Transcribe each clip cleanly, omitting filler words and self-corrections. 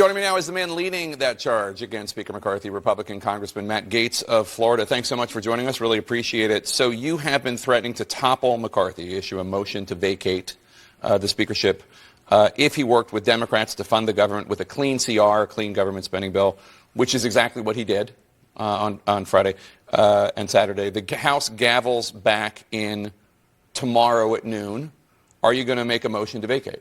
Joining me now is the man leading that charge against Speaker McCarthy, Republican Congressman Matt Gaetz of Florida. Thanks so much for joining us. Really appreciate it. So you have been threatening to topple McCarthy, issue a motion to vacate the speakership if he worked with Democrats to fund the government with a clean CR, a clean government spending bill, which is exactly what he did on Friday and Saturday. The House gavels back in tomorrow at noon. Are you going to make a motion to vacate?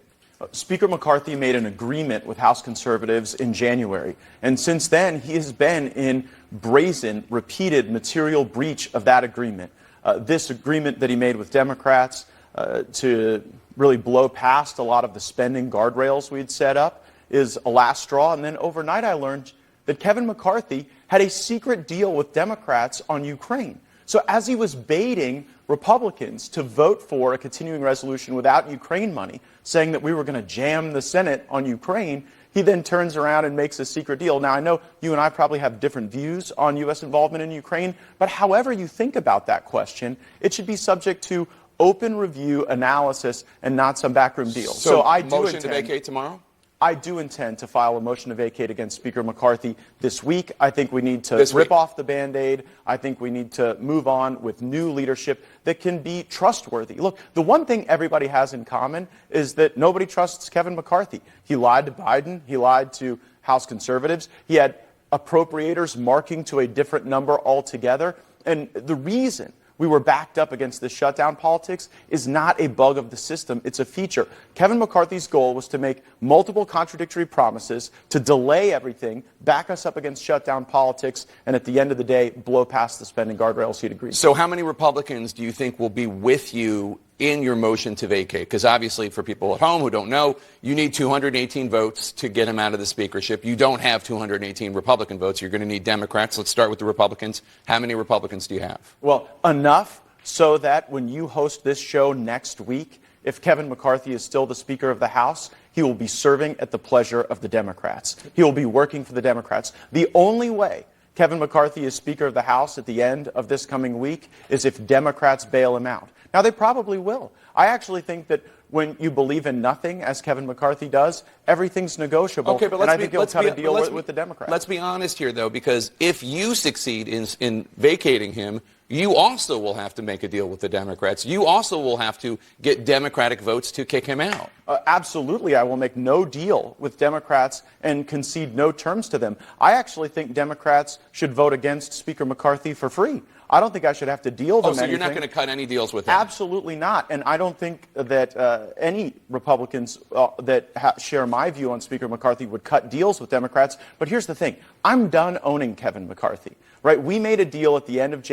Speaker McCarthy made an agreement with House conservatives in January, and since then he has been in brazen, repeated material breach of that agreement. This agreement that he made with Democrats to really blow past a lot of the spending guardrails we'd set up is a last straw. And then overnight I learned that Kevin McCarthy had a secret deal with Democrats on Ukraine. So as he was baiting Republicans to vote for a continuing resolution without Ukraine money, saying that we were going to jam the Senate on Ukraine, he then turns around and makes a secret deal. Now, I know you and I probably have different views on U.S. involvement in Ukraine, but however you think about that question, it should be subject to open review, analysis, and not some backroom deal. So I do motion to vacate tomorrow? I do intend to file a motion to vacate against Speaker McCarthy this week. I think we need to rip off the Band-Aid. I think we need to move on with new leadership that can be trustworthy. Look, the one thing everybody has in common is that nobody trusts Kevin McCarthy. He lied to Biden. He lied to House conservatives. He had appropriators marking to a different number altogether. And the reason we were backed up against this shutdown politics is not a bug of the system. It's a feature. Kevin McCarthy's goal was to make multiple contradictory promises, to delay everything, back us up against shutdown politics, and at the end of the day, blow past the spending guardrails he'd agreed to. So how many Republicans do you think will be with you in your motion to vacate? Because obviously, for people at home who don't know, you need 218 votes to get him out of the speakership. You don't have 218 Republican votes. You're going to need Democrats. Let's start with the Republicans. How many Republicans do you have? Well, enough so that when you host this show next week, if Kevin McCarthy is still the Speaker of the House, he will be serving at the pleasure of the Democrats. He will be working for the Democrats. The only way Kevin McCarthy is Speaker of the House at the end of this coming week is if Democrats bail him out. Now, they probably will. I actually think that when you believe in nothing, as Kevin McCarthy does, everything's negotiable. Okay, but and I think he'll cut a deal with the Democrats. Let's be honest here, though, because if you succeed in vacating him, you also will have to make a deal with the Democrats. You also will have to get Democratic votes to kick him out. Absolutely. I will make no deal with Democrats and concede no terms to them. I actually think Democrats should vote against Speaker McCarthy for free. I don't think I should have to deal them anything. So you're not going to cut any deals with him? Absolutely not. And I don't think that any Republicans that share my view on Speaker McCarthy would cut deals with Democrats. But here's the thing. I'm done owning Kevin McCarthy. Right? We made a deal at the end of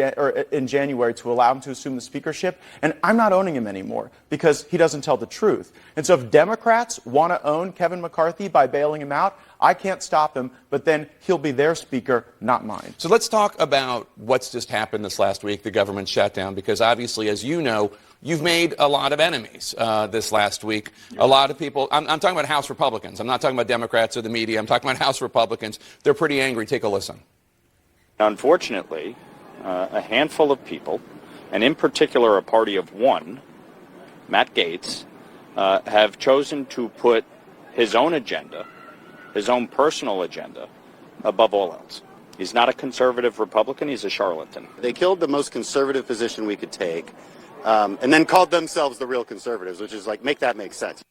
in January to allow him to assume the speakership, and I'm not owning him anymore because he doesn't tell the truth. And so if Democrats want to own Kevin McCarthy by bailing him out, I can't stop him, but then he'll be their speaker, not mine. So let's talk about what's just happened this last week, the government shutdown, because obviously, as you know, you've made a lot of enemies this last week. A lot of people, I'm talking about House Republicans. I'm not talking about Democrats or the media. I'm talking about House Republicans. They're pretty angry. Take a listen. Unfortunately, a handful of people, and in particular a party of one, Matt Gaetz, have chosen to put his own agenda, his own personal agenda, above all else. He's not a conservative Republican. He's a charlatan. They killed the most conservative position we could take, and then called themselves the real conservatives, which is like, make that make sense.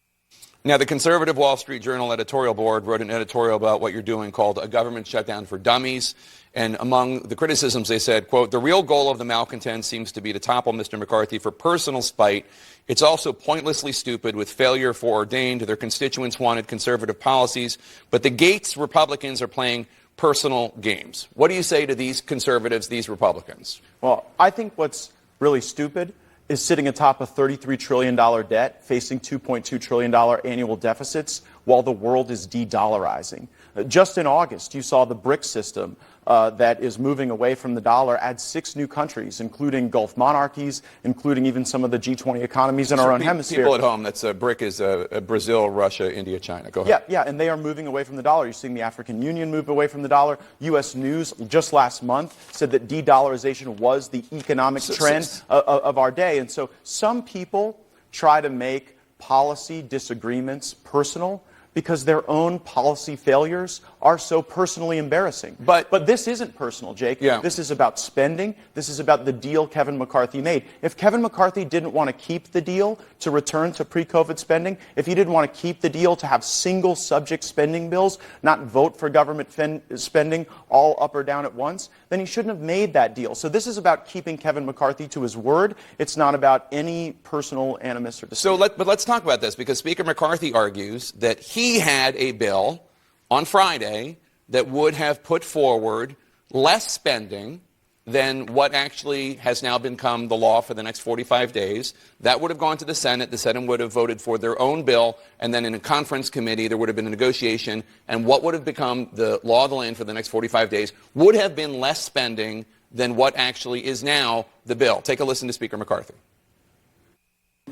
Now, the conservative Wall Street Journal editorial board wrote an editorial about what you're doing called A Government Shutdown for Dummies. And among the criticisms, they said, quote, the real goal of the malcontents seems to be to topple Mr. McCarthy for personal spite. It's also pointlessly stupid with failure foreordained. Their constituents wanted conservative policies, but the Gaetz Republicans are playing personal games. What do you say to these conservatives, these Republicans? Well, I think what's really stupid is sitting atop a $33 trillion debt, facing $2.2 trillion annual deficits, while the world is de-dollarizing. Just in August, you saw the BRICS system that is moving away from the dollar add 6 new countries, including Gulf monarchies, including even some of the G20 economies in our own hemisphere. People at home, that's BRIC is Brazil, Russia, India, China. Go ahead. Yeah, and they are moving away from the dollar. You're seeing the African Union move away from the dollar. U.S. News just last month said that de-dollarization was the economic trend of our day. And so some people try to make policy disagreements personal. because their own policy failures are so personally embarrassing. But this isn't personal, Jake. Yeah. This is about spending. This is about the deal Kevin McCarthy made. If Kevin McCarthy didn't want to keep the deal to return to pre-COVID spending, if he didn't want to keep the deal to have single subject spending bills, not vote for government spending all up or down at once, then he shouldn't have made that deal. So this is about keeping Kevin McCarthy to his word. It's not about any personal animus or dispute. But let's talk about this, because Speaker McCarthy argues that he had a bill on Friday that would have put forward less spending than what actually has now become the law for the next 45 days. That would have gone to the Senate. The Senate would have voted for their own bill, and then in a conference committee there would have been a negotiation, and what would have become the law of the land for the next 45 days would have been less spending than what actually is now the bill. Take a listen to Speaker McCarthy.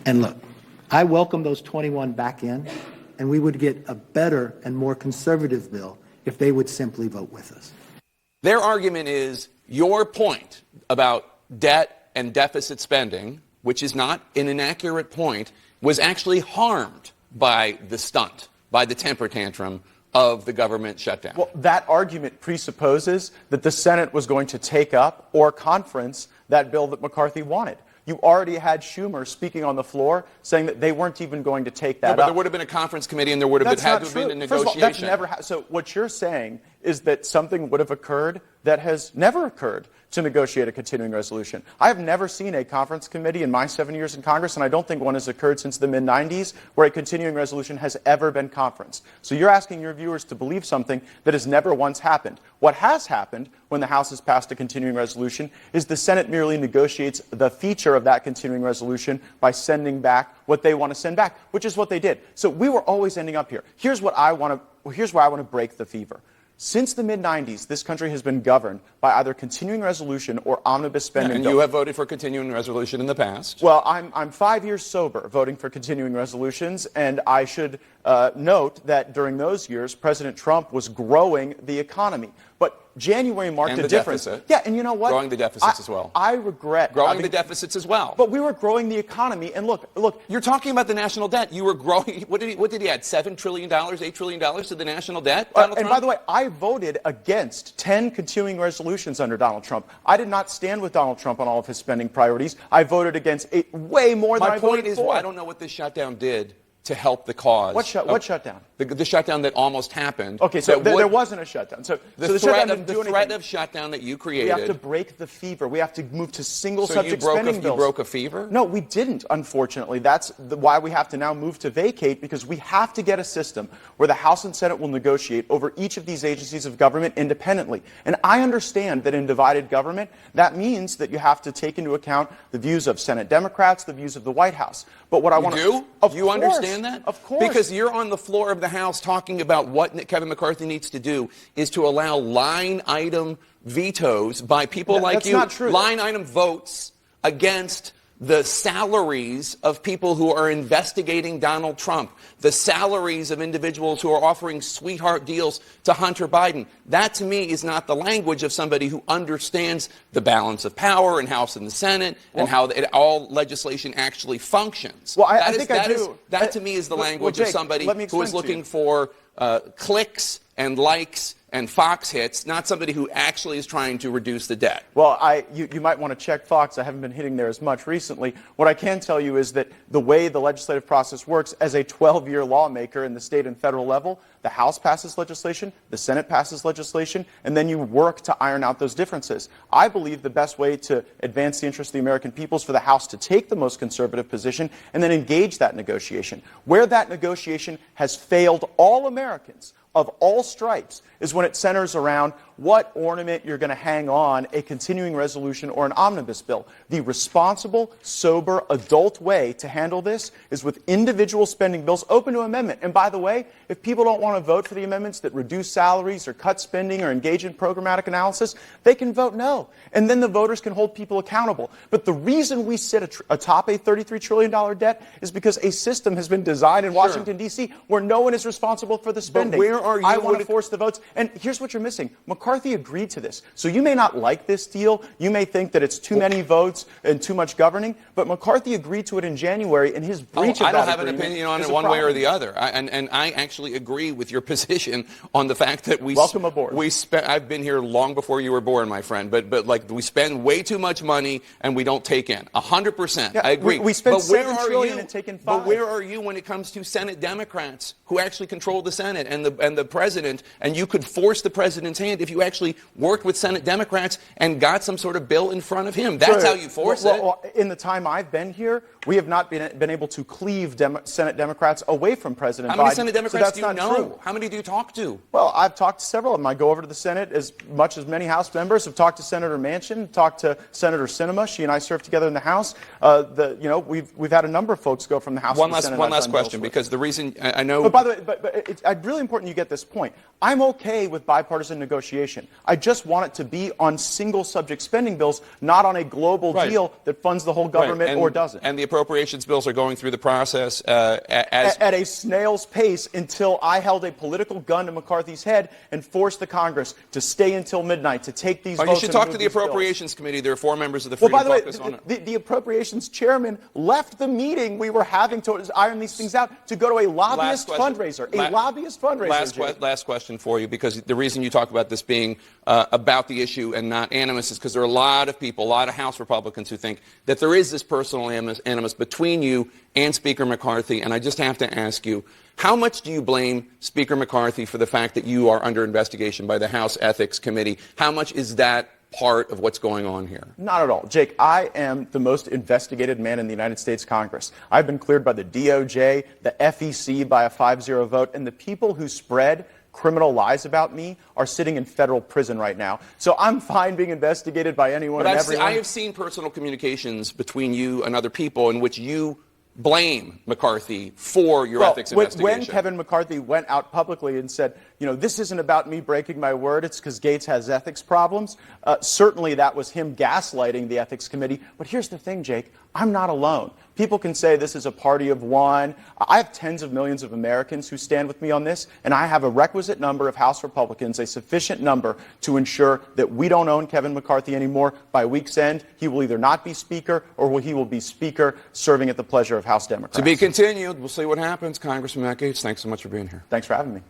And look, I welcome those 21 back in, and we would get a better and more conservative bill if they would simply vote with us. Their argument is your point about debt and deficit spending, which is not an inaccurate point, was actually harmed by the stunt, by the temper tantrum of the government shutdown. Well, that argument presupposes that the Senate was going to take up or conference that bill that McCarthy wanted. You already had Schumer speaking on the floor saying that they weren't even going to take that up. But there would have been a conference committee, and there would have had to have been a negotiation. First of all, that's never so what you're saying is that something would have occurred that has never occurred to negotiate a continuing resolution. I have never seen a conference committee in my 7 years in Congress, and I don't think one has occurred since the mid-'90s where a continuing resolution has ever been conferenced. So you're asking your viewers to believe something that has never once happened. What has happened when the House has passed a continuing resolution is the Senate merely negotiates the feature of that continuing resolution by sending back what they want to send back, which is what they did. So we were always ending up here. Here's where I want to break the fever. Since the mid-'90s, this country has been governed by either continuing resolution or omnibus spending. And you have voted for continuing resolution in the past. Well, I'm 5 years sober voting for continuing resolutions, and I should note that during those years, President Trump was growing the economy. But January marked a difference. Deficit. Yeah, and you know what? Growing the deficits as well. I regret growing the deficits as well. But we were growing the economy, and look. You're talking about the national debt. You were growing. What did he add? $7 trillion, $8 trillion to the national debt? Donald and Trump? by the way, I voted against 10 continuing resolutions under Donald Trump. I did not stand with Donald Trump on all of his spending priorities. I voted against way more than I voted for. My point is, I don't know what this shutdown did to help the cause. What shutdown? The shutdown that almost happened. Okay, so there wasn't a shutdown. So the threat of shutdown that you created. We have to break the fever. We have to move to single subject spending bills. You broke a fever? No, we didn't, unfortunately. That's why we have to now move to vacate, because we have to get a system where the House and Senate will negotiate over each of these agencies of government independently. And I understand that in divided government, that means that you have to take into account the views of Senate Democrats, the views of the White House. But what I want to do? Of you course, understand that? Of course. Because you're on the floor of the House talking about what Kevin McCarthy needs to do is to allow line item vetoes by people like that's you. Not true. Line item votes against the salaries of people who are investigating Donald Trump, the salaries of individuals who are offering sweetheart deals to Hunter Biden. That, to me, is not the language of somebody who understands the balance of power in House and the Senate and how all legislation actually functions. Well, I think I do. That, to me, is the language of somebody who is looking for clicks and likes and Fox hits, not somebody who actually is trying to reduce the debt. Well, you might want to check Fox. I haven't been hitting there as much recently. What I can tell you is that the way the legislative process works, as a 12-year lawmaker in the state and federal level, the House passes legislation, the Senate passes legislation, and then you work to iron out those differences. I believe the best way to advance the interests of the American people is for the House to take the most conservative position and then engage that negotiation. Where that negotiation has failed all Americans of all stripes is when it centers around what ornament you're going to hang on a continuing resolution or an omnibus bill. The responsible, sober, adult way to handle this is with individual spending bills open to amendment. And by the way, if people don't want to vote for the amendments that reduce salaries or cut spending or engage in programmatic analysis, they can vote no. And then the voters can hold people accountable. But the reason we sit atop a $33 trillion debt is because a system has been designed in Washington, D.C., where no one is responsible for the spending. But are you? I want to force the votes. And here's what you're missing. McCarthy agreed to this. So you may not like this deal. You may think that it's too many votes and too much governing. But McCarthy agreed to it in January, and his breach of that I don't have an agreement opinion on is it a one way or problem. the other. And I actually agree with your position on the fact that Welcome aboard. I've been here long before you were born, my friend. But like we spend way too much money and we don't take in 100%. Yeah, I agree. we spent but where $7 are trillion you? and taken $5. But where are you when it comes to Senate Democrats who actually control the Senate and the president? And you could force the president's hand if you actually worked with Senate Democrats and got some sort of bill in front of him. That's how you force it. Well, in the time I've been here, we have not been able to cleave Senate Democrats away from President Biden. How many Senate Democrats so do that's you not know? true. How many do you talk to? Well, I've talked to several of them. I go over to the Senate as much as many House members. Have talked to Senator Manchin, talked to Senator Sinema. She and I served together in the House. We've had a number of folks go from the House to the Senate. One last question, because the reason I know. But by the way, it's really important you get this point. I'm okay with bipartisan negotiation. I just want it to be on single subject spending bills, not on a global deal that funds the whole government or doesn't. And the appropriations bills are going through the process at a snail's pace until I held a political gun to McCarthy's head and forced the Congress to stay until midnight to take these votes. You should and talk move to the these bills. Appropriations Committee. There are 4 members of the Freedom Caucus on it. The Appropriations Chairman left the meeting we were having to iron these things out to go to a lobbyist fundraiser. Last question for you, because the reason you talk about this being about the issue and not animus is because there are a lot of people, a lot of House Republicans who think that there is this personal animus between you and Speaker McCarthy. And I just have to ask you, how much do you blame Speaker McCarthy for the fact that you are under investigation by the House Ethics Committee? How much is that part of what's going on here? Not at all. Jake, I am the most investigated man in the United States Congress. I've been cleared by the DOJ, the FEC by a 5-0 vote, and the people who spread criminal lies about me are sitting in federal prison right now. So I'm fine being investigated by anyone and everyone. I have seen personal communications between you and other people in which you blame McCarthy for your ethics investigation. When Kevin McCarthy went out publicly and said, this isn't about me breaking my word, it's because Gaetz has ethics problems, certainly that was him gaslighting the Ethics Committee. But here's the thing, Jake, I'm not alone. People can say this is a party of one. I have tens of millions of Americans who stand with me on this, and I have a requisite number of House Republicans, a sufficient number to ensure that we don't own Kevin McCarthy anymore. By week's end, he will either not be Speaker or he will be Speaker serving at the pleasure of House Democrats. To be continued. We'll see what happens. Congressman Matt Gaetz, thanks so much for being here. Thanks for having me.